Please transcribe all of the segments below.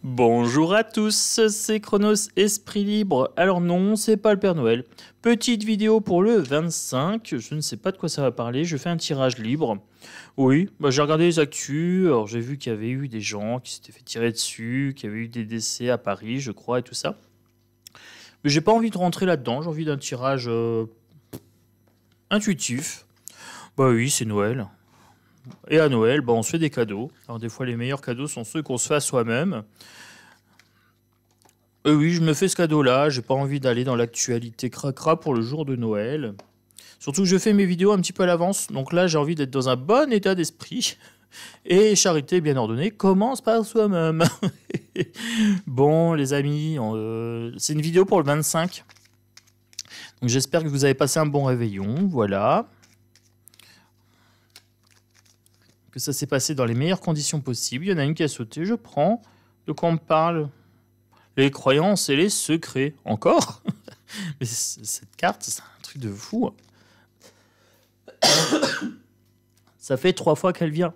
Bonjour à tous, c'est Chronos Esprit Libre. Alors non, c'est pas le Père Noël. Petite vidéo pour le 25, je ne sais pas de quoi ça va parler, je fais un tirage libre. Oui, j'ai regardé les actus, alors j'ai vu qu'il y avait eu des gens qui s'étaient fait tirer dessus, qu'il y avait eu des décès à Paris, je crois, et tout ça. Mais j'ai pas envie de rentrer là-dedans, j'ai envie d'un tirage intuitif. Bah oui, c'est Noël. Et à Noël, on se fait des cadeaux. Alors des fois, les meilleurs cadeaux sont ceux qu'on se fait à soi-même. Oui, je me fais ce cadeau-là. J'ai pas envie d'aller dans l'actualité cracra pour le jour de Noël. Surtout que je fais mes vidéos un petit peu à l'avance. Donc là, j'ai envie d'être dans un bon état d'esprit. Et charité bien ordonnée commence par soi-même. Bon, les amis, c'est une vidéo pour le 25. Donc j'espère que vous avez passé un bon réveillon. Voilà. Que ça s'est passé dans les meilleures conditions possibles. Il y en a une qui a sauté, je prends. De quoi on me parle? Les croyances et les secrets. Encore? Mais cette carte, c'est un truc de fou. Ça fait 3 fois qu'elle vient.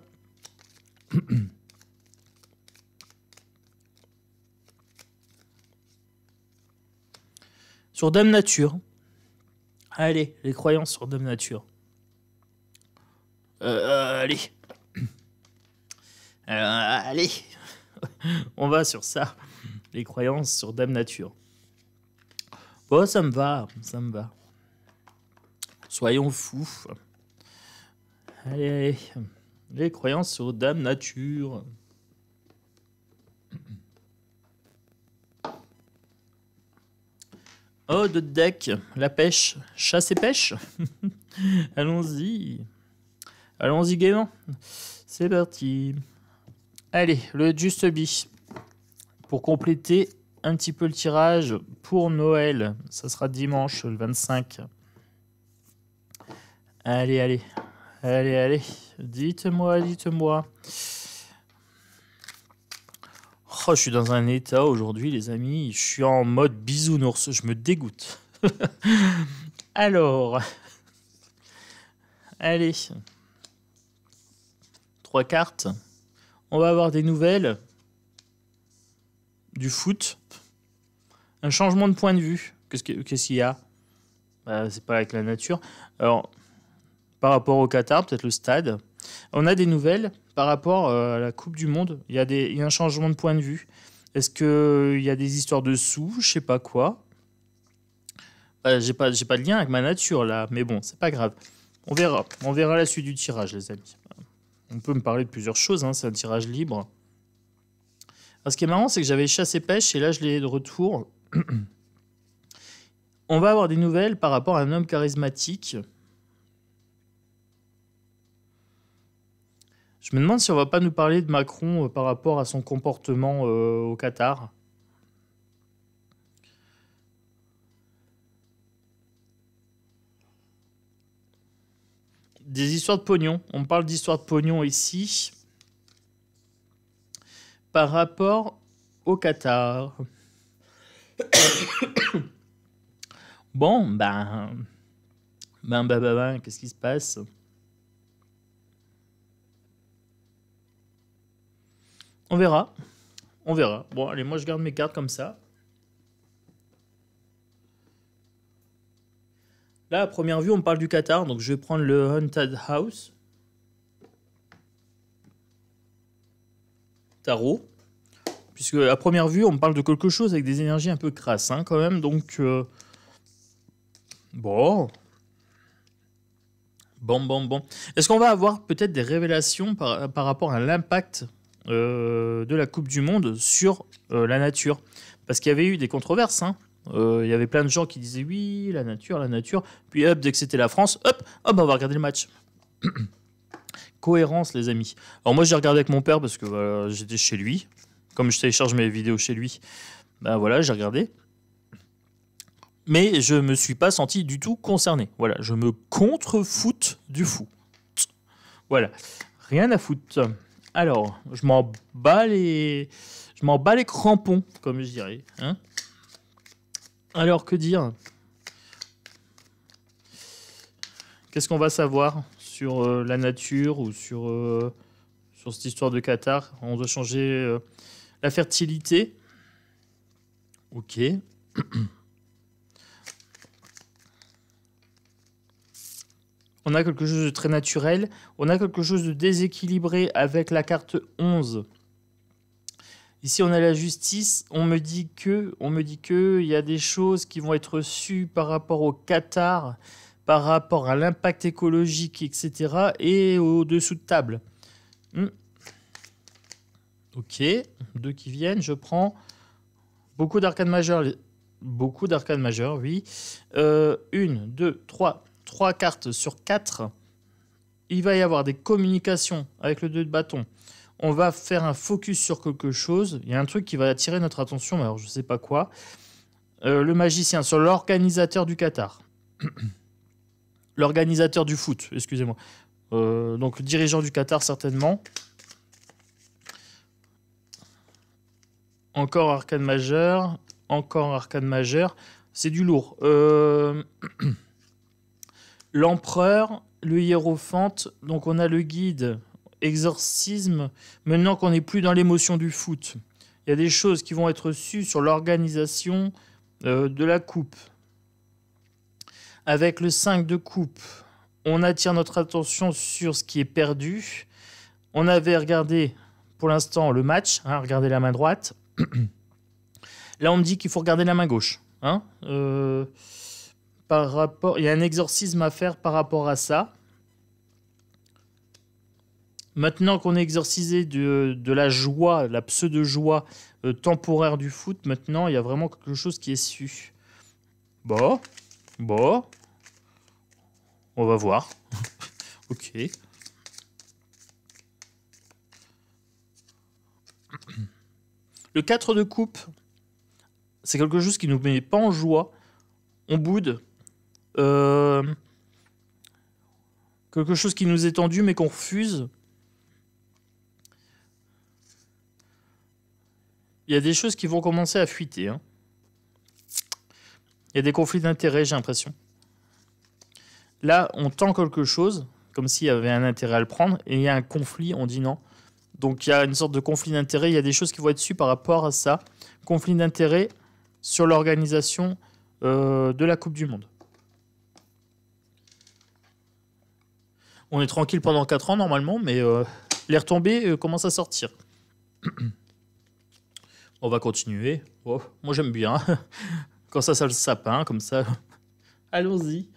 Sur Dame Nature. Allez, les croyances sur Dame Nature. Allez. Allez. On va sur ça. Les croyances sur Dame Nature. Bon, ça me va, ça me va. Soyons fous. Allez, allez. Les croyances sur Dame Nature. Oh, de deck, la pêche, chasse et pêche. Allons-y. Allons-y gaiement. C'est parti. Allez, le Just Bee. Pour compléter un petit peu le tirage pour Noël. Ça sera dimanche, le 25. Allez, allez. Allez, allez. Dites-moi, dites-moi. Oh, je suis dans un état aujourd'hui, les amis. Je suis en mode bisounours. Je me dégoûte. Alors. Allez. 3 cartes. On va avoir des nouvelles. Du foot. Un changement de point de vue. Qu'est-ce qu'il y a? C'est pas avec la nature. Alors, par rapport au Qatar, peut-être le stade. On a des nouvelles par rapport à la Coupe du Monde. Il y a un changement de point de vue. Est-ce qu'il y a des histoires de sous? Je sais pas quoi. J'ai pas de lien avec ma nature là. Mais bon, c'est pas grave. On verra. On verra la suite du tirage, les amis. On peut me parler de plusieurs choses. Hein. C'est un tirage libre. Alors, ce qui est marrant, c'est que j'avais chassé pêche et là, je l'ai de retour. On va avoir des nouvelles par rapport à un homme charismatique. Je me demande si on va pas nous parler de Macron par rapport à son comportement au Qatar. Des histoires de pognon. On parle d'histoires de pognon ici. Par rapport au Qatar. Bon, qu'est-ce qui se passe? On verra. On verra. Bon, allez, moi je garde mes cartes comme ça. Là, à première vue, on me parle du Qatar, donc je vais prendre le Haunted House. Tarot. Puisque à première vue, on me parle de quelque chose avec des énergies un peu crasses, hein, quand même. Donc, bon. Bon. Est-ce qu'on va avoir peut-être des révélations par rapport à l'impact de la Coupe du Monde sur la nature? Parce qu'il y avait eu des controverses, hein. Il y avait plein de gens qui disaient oui, la nature. Puis hop, dès que c'était la France, hop, on va regarder le match. Cohérence, les amis. Alors moi, j'ai regardé avec mon père parce que j'étais chez lui. Comme je télécharge mes vidéos chez lui, voilà, j'ai regardé. Mais je me suis pas senti du tout concerné. Voilà, je me contre-foute du fou. Voilà, rien à foutre. Alors, je m'en bats les crampons, comme je dirais. Hein. Alors, que dire? Qu'est-ce qu'on va savoir sur la nature ou sur cette histoire de Qatar? On doit changer La fertilité. Ok. On a quelque chose de très naturel. On a quelque chose de déséquilibré avec la carte 11. Ici, on a la justice. On me dit que il y a des choses qui vont être reçues par rapport au Qatar, par rapport à l'impact écologique, etc. et au dessous de table. Ok, 2 qui viennent, je prends. Beaucoup d'arcades majeures. Beaucoup d'arcades majeures, oui. 1, 2, 3. 3 cartes sur 4. Il va y avoir des communications avec le 2 de bâton. On va faire un focus sur quelque chose. Il y a un truc qui va attirer notre attention, mais alors je ne sais pas quoi. Le magicien, sur l'organisateur du Qatar. L'organisateur du foot, excusez-moi. Donc le dirigeant du Qatar, certainement. Encore arcade majeure. Encore arcade majeure. C'est du lourd. L'empereur, le hiérophante. Donc on a le guide, exorcisme. Maintenant qu'on n'est plus dans l'émotion du foot, il y a des choses qui vont être reçues sur l'organisation de la coupe. Avec le 5 de coupe, on attire notre attention sur ce qui est perdu. On avait regardé pour l'instant le match, regardez la main droite. Là, on me dit qu'il faut regarder la main gauche. Par rapport, il y a un exorcisme à faire par rapport à ça. Maintenant qu'on est exorcisé de la joie, la pseudo-joie temporaire du foot, maintenant, il y a vraiment quelque chose qui est su. Bon, on va voir. Ok. Le 4 de coupe, c'est quelque chose qui ne nous met pas en joie. On boude. Quelque chose qui nous est tendu mais qu'on refuse. Il y a des choses qui vont commencer à fuiter. Il y a des conflits d'intérêts, j'ai l'impression. Là, on tend quelque chose, comme s'il y avait un intérêt à le prendre, et il y a un conflit, on dit non. Donc il y a une sorte de conflit d'intérêts, il y a des choses qui vont être sues par rapport à ça. Conflit d'intérêts sur l'organisation de la Coupe du Monde. On est tranquille pendant 4 ans normalement, mais les retombées commencent à sortir. On va continuer. Oh, moi j'aime bien. Quand ça le sapin, comme ça. Allons-y.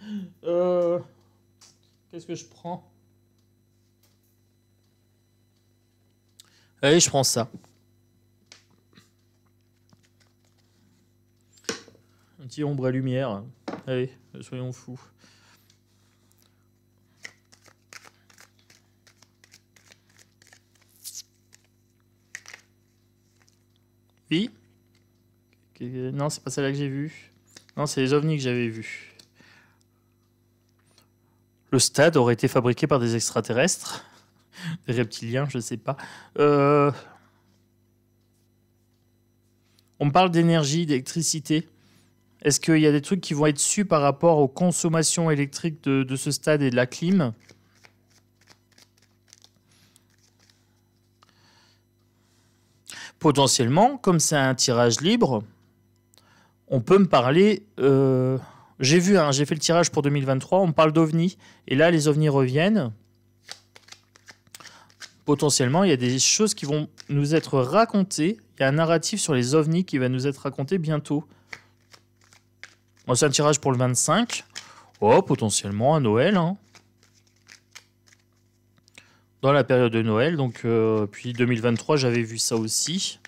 Qu'est-ce que je prends? Allez, je prends ça. Un petit ombre à lumière. Allez, soyons fous. Oui. Non, c'est pas celle-là que j'ai vue. Non, c'est les ovnis que j'avais vus. Le stade aurait été fabriqué par des extraterrestres. Des reptiliens, je sais pas. On me parle d'énergie, d'électricité. Est-ce qu'il y a des trucs qui vont être su par rapport aux consommations électriques de ce stade et de la clim? Potentiellement, comme c'est un tirage libre, on peut me parler... j'ai fait le tirage pour 2023, on me parle d'ovnis. Et là, les ovnis reviennent. Potentiellement, il y a des choses qui vont nous être racontées. Il y a un narratif sur les ovnis qui va nous être raconté bientôt. Bon, c'est un tirage pour le 25. Oh, potentiellement à Noël. Dans la période de Noël. Donc, puis 2023, j'avais vu ça aussi.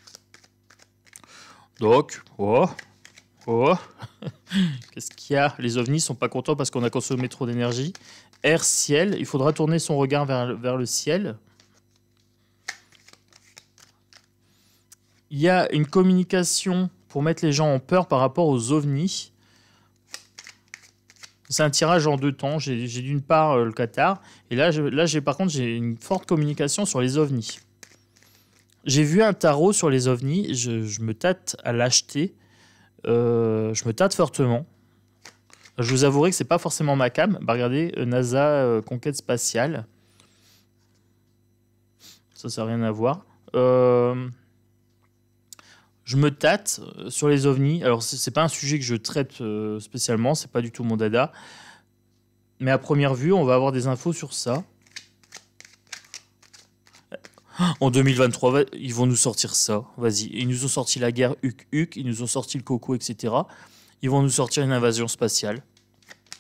Donc, qu'est-ce qu'il y a? Les ovnis sont pas contents parce qu'on a consommé trop d'énergie. Air, ciel. Il faudra tourner son regard vers le ciel. Il y a une communication pour mettre les gens en peur par rapport aux ovnis. C'est un tirage en 2 temps. J'ai d'une part le Qatar. Et là, par contre, j'ai une forte communication sur les ovnis. J'ai vu un tarot sur les ovnis. Je me tâte à l'acheter. Je me tâte fortement. Je vous avouerai que c'est pas forcément ma cam. Bah, regardez, NASA conquête spatiale. Ça n'a rien à voir. je me tâte sur les ovnis. Alors, c'est pas un sujet que je traite spécialement, c'est pas du tout mon dada. Mais à première vue, on va avoir des infos sur ça. En 2023, ils vont nous sortir ça. Vas-y, ils nous ont sorti la guerre Huc, ils nous ont sorti le coco, etc. Ils vont nous sortir une invasion spatiale.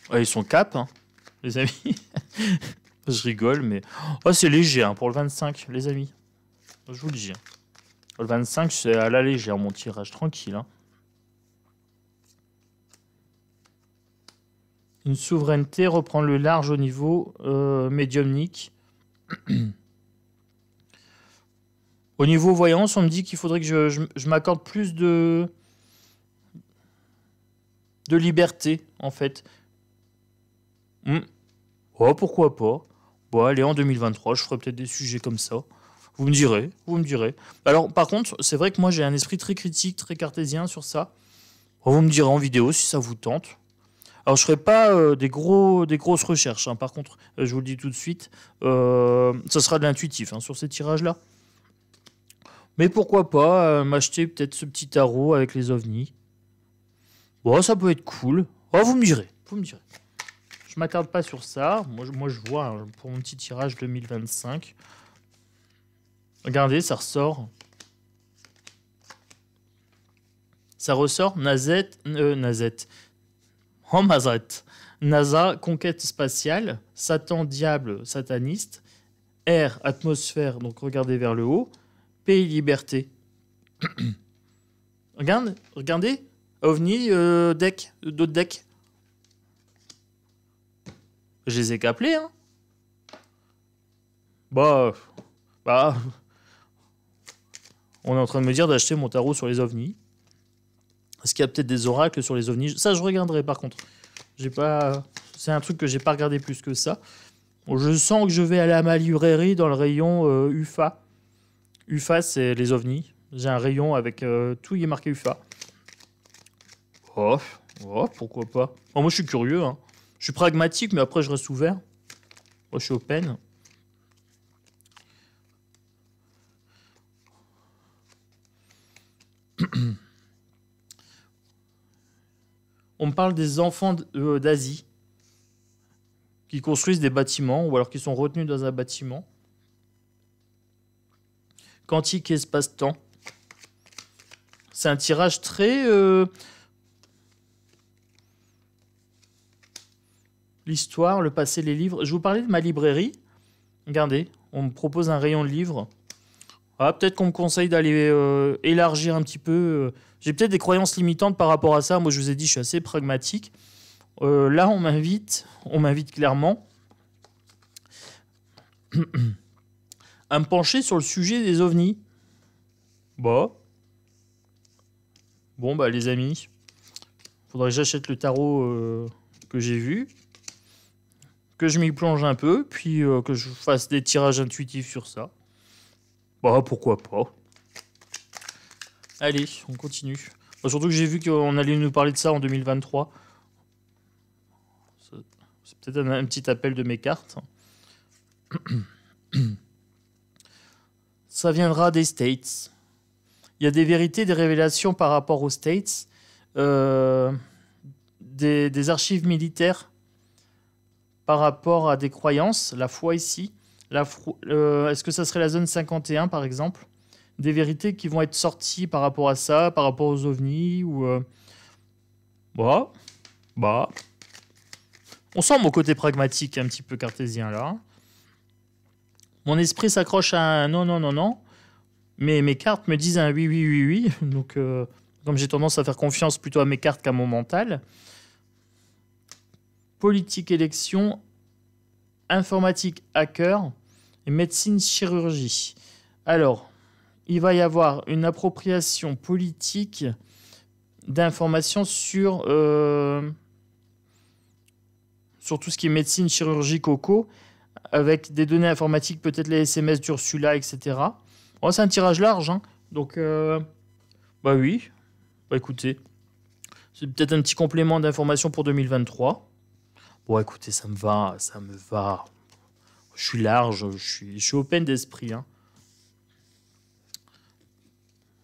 Ouais, ils sont cap, hein, les amis. Je rigole, mais... Oh, c'est léger hein, pour le 25, les amis. Je vous le dis. Le 25, c'est à la légère, mon tirage, tranquille. Hein. Une souveraineté, reprendre le large au niveau médiumnique. Au niveau voyance, on me dit qu'il faudrait que je m'accorde plus de liberté, en fait. Oh, pourquoi pas. Bon, allez, en 2023, je ferai peut-être des sujets comme ça. Vous me direz, vous me direz. Alors, par contre, c'est vrai que moi, j'ai un esprit très critique, très cartésien sur ça. Vous me direz en vidéo si ça vous tente. Alors, je ne ferai pas des grosses recherches. Hein. Par contre, je vous le dis tout de suite, ça sera de l'intuitif hein, sur ces tirages-là. Mais pourquoi pas m'acheter peut-être ce petit tarot avec les ovnis. Bon, ça peut être cool. Oh, vous me direz, vous me direz. Je m'attarde pas sur ça. Moi, je vois hein, pour mon petit tirage 2025. Regardez, ça ressort. Ça ressort Nazette. Oh, Mazette. NASA, conquête spatiale. Satan, diable, sataniste. Air, atmosphère, donc regardez vers le haut. Pays, liberté. Regardez. OVNI, deck, d'autres decks. Je les ai qu'appelés, hein. Bah, on est en train de me dire d'acheter mon tarot sur les ovnis. Est-ce qu'il y a peut-être des oracles sur les ovnis? Ça, je regarderai par contre. C'est un truc que j'ai pas regardé plus que ça. Bon, je sens que je vais aller à ma librairie dans le rayon UFA. UFA, c'est les ovnis. J'ai un rayon avec tout y est marqué UFA. Oh, pourquoi pas. Moi, je suis curieux. Hein. Je suis pragmatique, mais après, je reste ouvert. Moi, je suis open. On me parle des enfants d'Asie qui construisent des bâtiments ou alors qui sont retenus dans un bâtiment. Quantique et espace-temps. C'est un tirage très... L'histoire, le passé, les livres. Je vous parlais de ma librairie. Regardez, on me propose un rayon de livres. Ah, peut-être qu'on me conseille d'aller élargir un petit peu. J'ai peut-être des croyances limitantes par rapport à ça. Moi, je vous ai dit, je suis assez pragmatique. Là, on m'invite clairement à me pencher sur le sujet des ovnis. Bon, les amis, faudrait que j'achète le tarot que j'ai vu, que je m'y plonge un peu, puis que je fasse des tirages intuitifs sur ça. Bah, pourquoi pas. Allez, on continue. Surtout que j'ai vu qu'on allait nous parler de ça en 2023. C'est peut-être un petit appel de mes cartes. Ça viendra des States. Il y a des vérités, des révélations par rapport aux States. Des archives militaires par rapport à des croyances. La foi ici. Est-ce que ça serait la zone 51 par exemple? Des vérités qui vont être sorties par rapport à ça, par rapport aux ovnis ou on sent mon côté pragmatique un petit peu cartésien là. Mon esprit s'accroche à un non. Mais mes cartes me disent un oui. Donc comme j'ai tendance à faire confiance plutôt à mes cartes qu'à mon mental. Politique, élection, informatique, hacker et médecine, chirurgie. Alors, il va y avoir une appropriation politique d'informations sur tout ce qui est médecine, chirurgie, coco, avec des données informatiques, peut-être les SMS d'Ursula, etc. Bon, c'est un tirage large, hein. Donc, oui. Écoutez, c'est peut-être un petit complément d'information pour 2023. Bon, écoutez, ça me va. Je suis large, je suis open d'esprit, hein.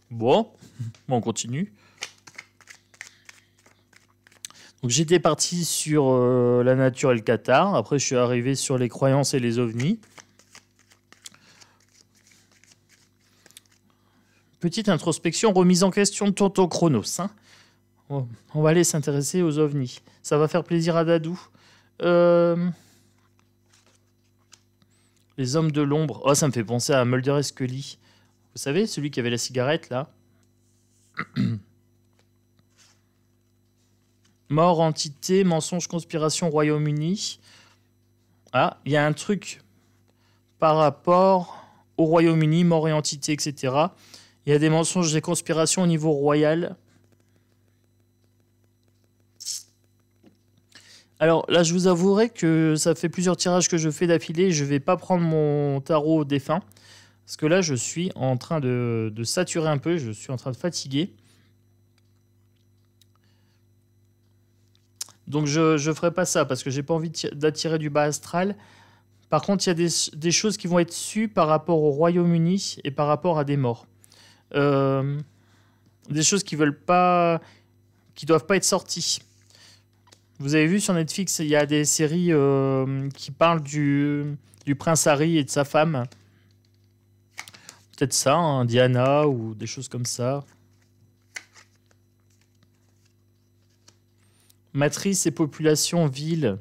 Bon, on continue. Donc j'étais parti sur la nature et le Qatar. Après, je suis arrivé sur les croyances et les ovnis. Petite introspection, remise en question de Tonton Chronos. Hein. On va aller s'intéresser aux ovnis. Ça va faire plaisir à Dadou. Les hommes de l'ombre. Oh, ça me fait penser à Mulder et Scully. Vous savez, celui qui avait la cigarette, là. Mort, entité, mensonge, conspiration, Royaume-Uni. Ah, il y a un truc par rapport au Royaume-Uni, mort et entité, etc. Il y a des mensonges, des conspirations au niveau royal. Alors là, je vous avouerai que ça fait plusieurs tirages que je fais d'affilée. Je ne vais pas prendre mon tarot défunt. Parce que là, je suis en train de saturer un peu. Je suis en train de fatiguer. Donc je ne ferai pas ça parce que j'ai pas envie d'attirer du bas astral. Par contre, il y a des choses qui vont être sues par rapport au Royaume-Uni et par rapport à des morts. Des choses qui doivent pas être sorties. Vous avez vu sur Netflix, il y a des séries qui parlent du prince Harry et de sa femme. Peut-être ça, hein, Diana ou des choses comme ça. Matrice et population, ville.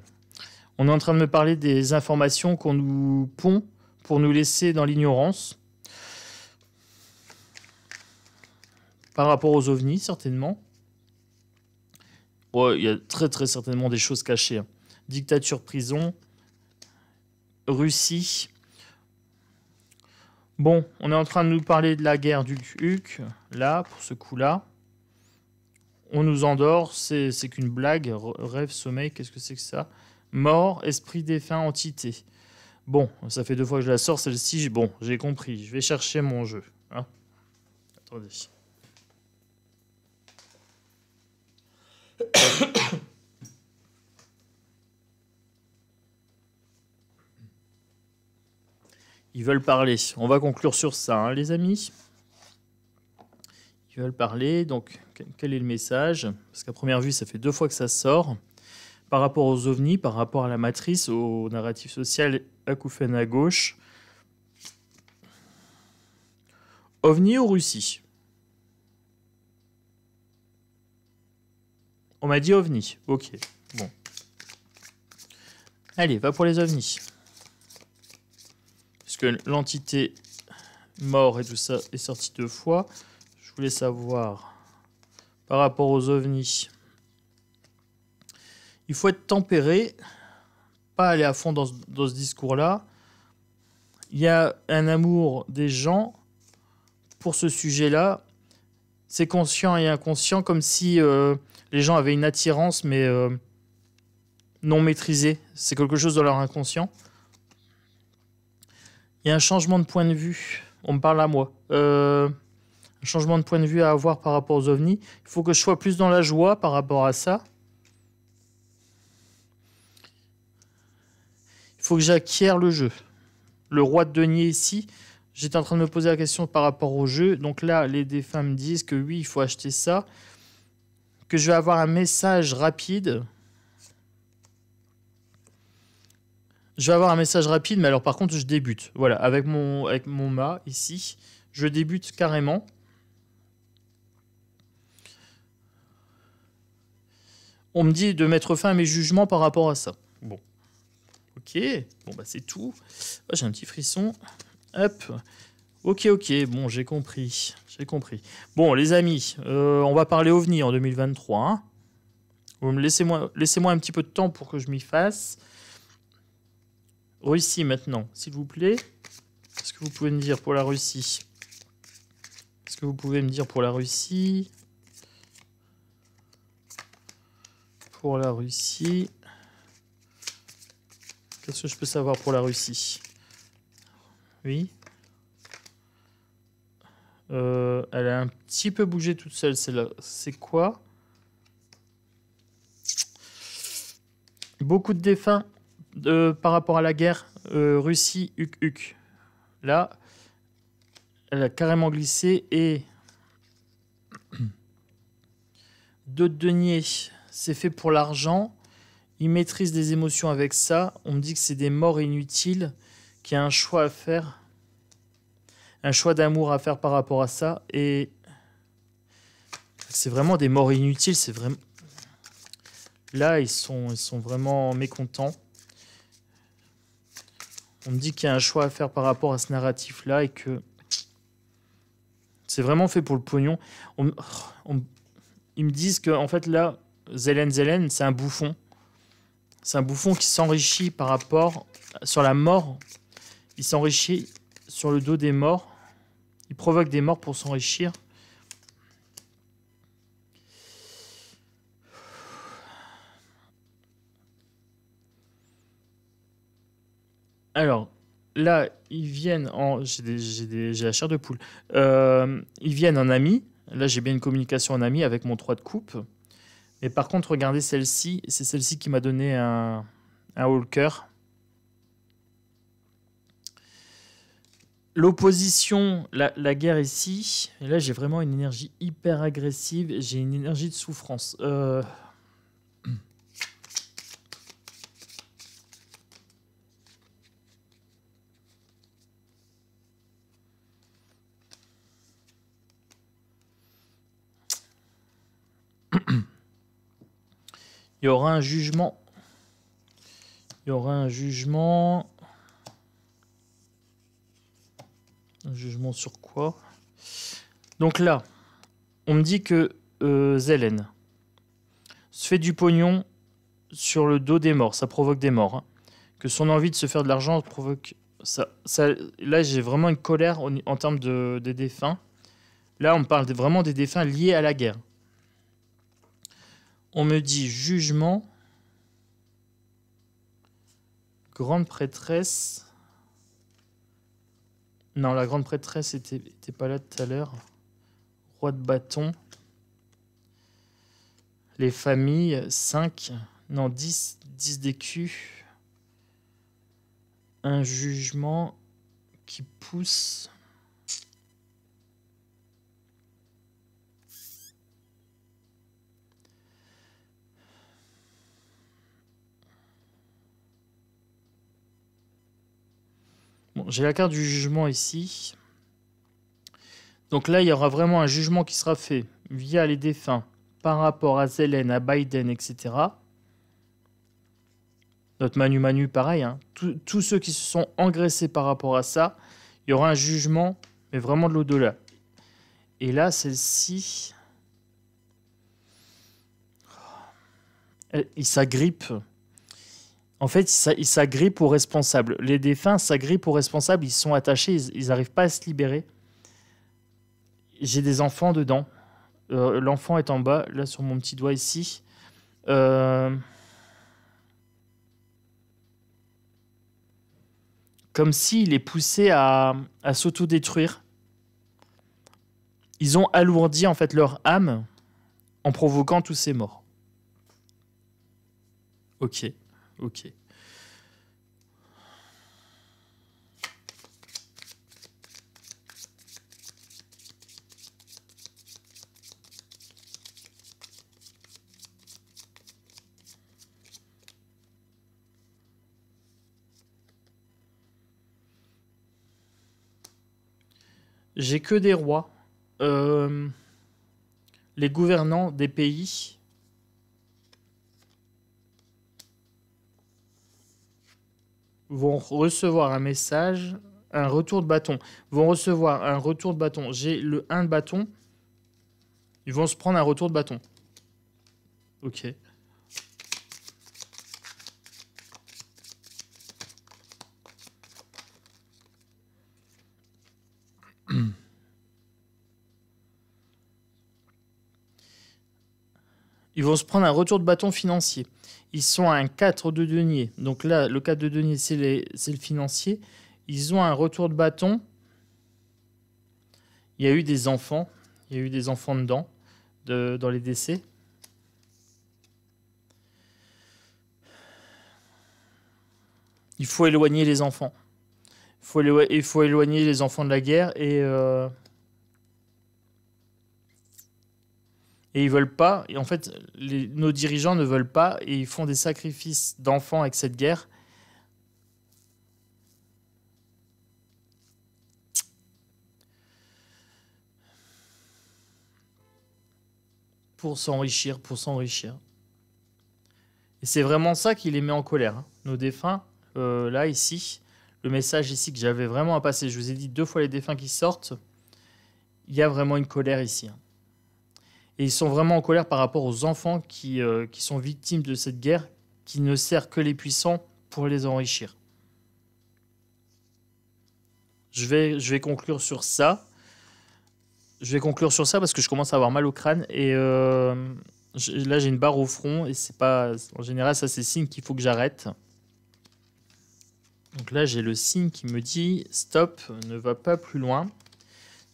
On est en train de me parler des informations qu'on nous pond pour nous laisser dans l'ignorance. Par rapport aux ovnis, certainement. Ouais, il y a très très certainement des choses cachées. Hein. Dictature, prison. Russie. Bon, on est en train de nous parler de la guerre du HUC, là, pour ce coup-là. On nous endort, c'est qu'une blague. Rêve, sommeil, qu'est-ce que c'est que ça? Mort, esprit défunt, entité. Bon, ça fait 2 fois que je la sors, celle-ci. Bon, j'ai compris. Je vais chercher mon jeu. Hein. Attendez. Ils veulent parler. On va conclure sur ça, hein, les amis. Ils veulent parler. Donc, quel est le message? Parce qu'à première vue, ça fait 2 fois que ça sort. Par rapport aux ovnis, par rapport à la matrice, au narratif social acouphène à gauche. OVNI ou Russie? On m'a dit OVNI. Ok, bon. Allez, va pour les ovnis. Parce que l'entité mort et tout ça est sortie 2 fois. Je voulais savoir, par rapport aux ovnis, il faut être tempéré, pas aller à fond dans ce discours-là. Il y a un amour des gens pour ce sujet-là. C'est conscient et inconscient, comme si les gens avaient une attirance, mais non maîtrisée. C'est quelque chose dans leur inconscient. Il y a un changement de point de vue. On me parle à moi. Un changement de point de vue à avoir par rapport aux ovnis. Il faut que je sois plus dans la joie par rapport à ça. Il faut que j'acquière le jeu. Le roi de denier ici, j'étais en train de me poser la question par rapport au jeu. Donc là, les défunts me disent que oui, il faut acheter ça. Que je vais avoir un message rapide. Je vais avoir un message rapide, mais alors par contre, je débute. Voilà, avec mon mât ici, je débute carrément. On me dit de mettre fin à mes jugements par rapport à ça. Bon. Ok, bon bah c'est tout. Oh, j'ai un petit frisson. Hop. Ok, bon, j'ai compris. Bon, les amis, on va parler OVNI en 2023. Hein. Laissez-moi un petit peu de temps pour que je m'y fasse. Russie maintenant, s'il vous plaît. Qu'est-ce que vous pouvez me dire pour la Russie? Qu'est-ce que vous pouvez me dire pour la Russie? Pour la Russie. Qu'est-ce que je peux savoir pour la Russie? Oui. Elle a un petit peu bougé toute seule, celle-là. C'est quoi? Beaucoup de défunts par rapport à la guerre. Russie, Là, elle a carrément glissé et 2 de denier, c'est fait pour l'argent. Il maîtrise des émotions avec ça. On me dit que c'est des morts inutiles, qu'il y a un choix à faire. Un choix d'amour à faire par rapport à ça. Et c'est vraiment des morts inutiles. C'est vraiment... Là, ils sont vraiment mécontents. On me dit qu'il y a un choix à faire par rapport à ce narratif-là et que c'est vraiment fait pour le pognon. Ils me disent que, en fait, là, Zelen, c'est un bouffon. C'est un bouffon qui s'enrichit par rapport sur la mort. Il s'enrichit sur le dos des morts. Il provoque des morts pour s'enrichir. Alors, là, ils viennent en... J'ai la chair de poule. Ils viennent en amis. Là, j'ai bien une communication en amis avec mon 3 de coupe. Mais par contre, regardez celle-ci. C'est celle-ci qui m'a donné un haut cœur. L'opposition, la guerre ici. Et là, j'ai vraiment une énergie hyper agressive. J'ai une énergie de souffrance. Il y aura un jugement. Il y aura un jugement. Un jugement sur quoi? Donc là, on me dit que Zelen se fait du pognon sur le dos des morts. Ça provoque des morts. Hein. Que son envie de se faire de l'argent provoque... Là, j'ai vraiment une colère en termes des défunts. Là, on parle vraiment des défunts liés à la guerre. On me dit jugement, grande prêtresse. Non, la grande prêtresse était pas là tout à l'heure. Roi de bâton. Les familles, 5. Non, 10 d'écus. Un jugement qui pousse. Bon, j'ai la carte du jugement ici. Donc là, il y aura vraiment un jugement qui sera fait via les défunts par rapport à Zelen, à Biden, etc. Notre Manu, pareil. Hein. Tous ceux qui se sont engraissés par rapport à ça, il y aura un jugement, mais vraiment de l'au-delà. Et là, celle-ci, il s'agrippe. En fait, il s'agrippe aux responsables. Les défunts s'agrippent aux responsables. Ils sont attachés. Ils n'arrivent pas à se libérer. J'ai des enfants dedans. L'enfant est en bas, là, sur mon petit doigt ici. Comme s'il est poussé à s'autodétruire. Ils ont alourdi, en fait, leur âme en provoquant tous ces morts. Ok. J'ai que des rois. Les gouvernants des pays vont recevoir un message, un retour de bâton. Vont recevoir un retour de bâton. J'ai le 1 de bâton. Ils vont se prendre un retour de bâton. Ok. Ils vont se prendre un retour de bâton financier. Ils sont à un 4 de denier. Donc là, le 4 de denier, c'est le financier. Ils ont un retour de bâton. Il y a eu des enfants. Il y a eu des enfants dedans, dans les décès. Il faut éloigner les enfants. Il faut éloigner les enfants de la guerre et Et ils veulent pas. Et en fait, nos dirigeants ne veulent pas et ils font des sacrifices d'enfants avec cette guerre. Pour s'enrichir, pour s'enrichir. Et c'est vraiment ça qui les met en colère, hein. Nos défunts, là, ici, le message ici que j'avais vraiment à passer, je vous ai dit 2 fois les défunts qui sortent, il y a vraiment une colère ici, hein. Et ils sont vraiment en colère par rapport aux enfants qui sont victimes de cette guerre, qui ne sert que les puissants pour les enrichir. Je vais conclure sur ça. Je vais conclure sur ça parce que je commence à avoir mal au crâne et là j'ai une barre au front et c'est pas, en général ça c'est signe qu'il faut que j'arrête. Donc là j'ai le signe qui me dit stop, ne va pas plus loin.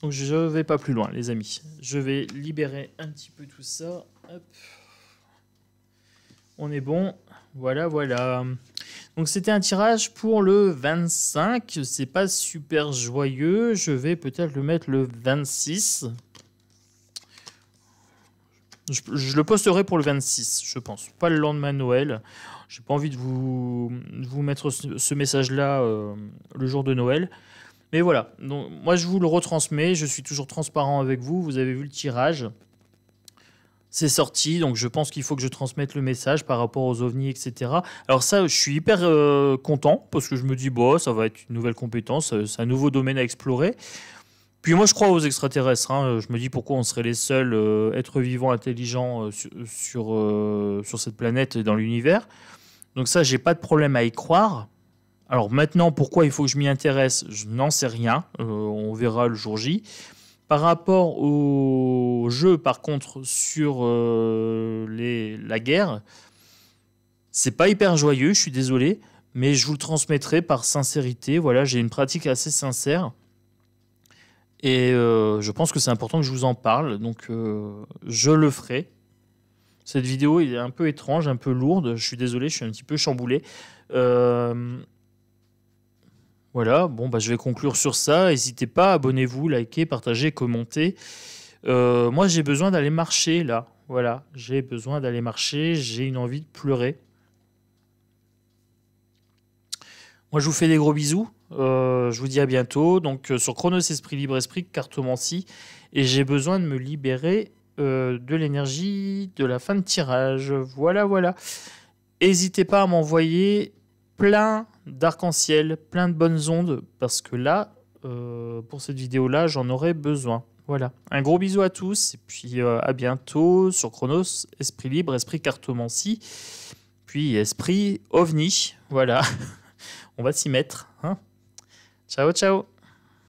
Donc je vais pas plus loin les amis. Je vais libérer un petit peu tout ça. Hop. On est bon. Voilà, voilà. Donc c'était un tirage pour le 25. C'est pas super joyeux. Je vais peut-être le mettre le 26. Je le posterai pour le 26, je pense. Pas le lendemain de Noël. J'ai pas envie de vous mettre ce message-là le jour de Noël. Mais voilà. Donc, moi, je vous le retransmets. Je suis toujours transparent avec vous. Vous avez vu le tirage. C'est sorti, donc je pense qu'il faut que je transmette le message par rapport aux ovnis, etc. Alors ça, je suis hyper content, parce que je me dis, bon, ça va être une nouvelle compétence, c'est un nouveau domaine à explorer. Puis moi, je crois aux extraterrestres, hein. Je me dis pourquoi on serait les seuls êtres vivants intelligents sur cette planète et dans l'univers. Donc ça, j'ai pas de problème à y croire. Alors maintenant, pourquoi il faut que je m'y intéresse, je n'en sais rien. On verra le jour J. Par rapport au jeu, par contre, sur la guerre, c'est pas hyper joyeux, je suis désolé, mais je vous le transmettrai par sincérité. Voilà, j'ai une pratique assez sincère. Et je pense que c'est important que je vous en parle, donc je le ferai. Cette vidéo est un peu étrange, un peu lourde, je suis désolé, je suis un petit peu chamboulé. Voilà, bon, bah, je vais conclure sur ça. N'hésitez pas, abonnez-vous, likez, partagez, commentez. Moi, j'ai besoin d'aller marcher, là. Voilà, j'ai besoin d'aller marcher. J'ai une envie de pleurer. Moi, je vous fais des gros bisous. Je vous dis à bientôt. Donc, sur Chronos Esprit Libre Esprit, Cartomancie. Et j'ai besoin de me libérer de l'énergie de la fin de tirage. Voilà, voilà. N'hésitez pas à m'envoyer plein d'arc-en-ciel, plein de bonnes ondes, parce que là, pour cette vidéo-là, j'en aurais besoin. Voilà. Un gros bisou à tous, et puis à bientôt sur Chronos, Esprit Libre, Esprit Cartomancie, puis Esprit OVNI. Voilà. On va s'y mettre, hein. Ciao, ciao.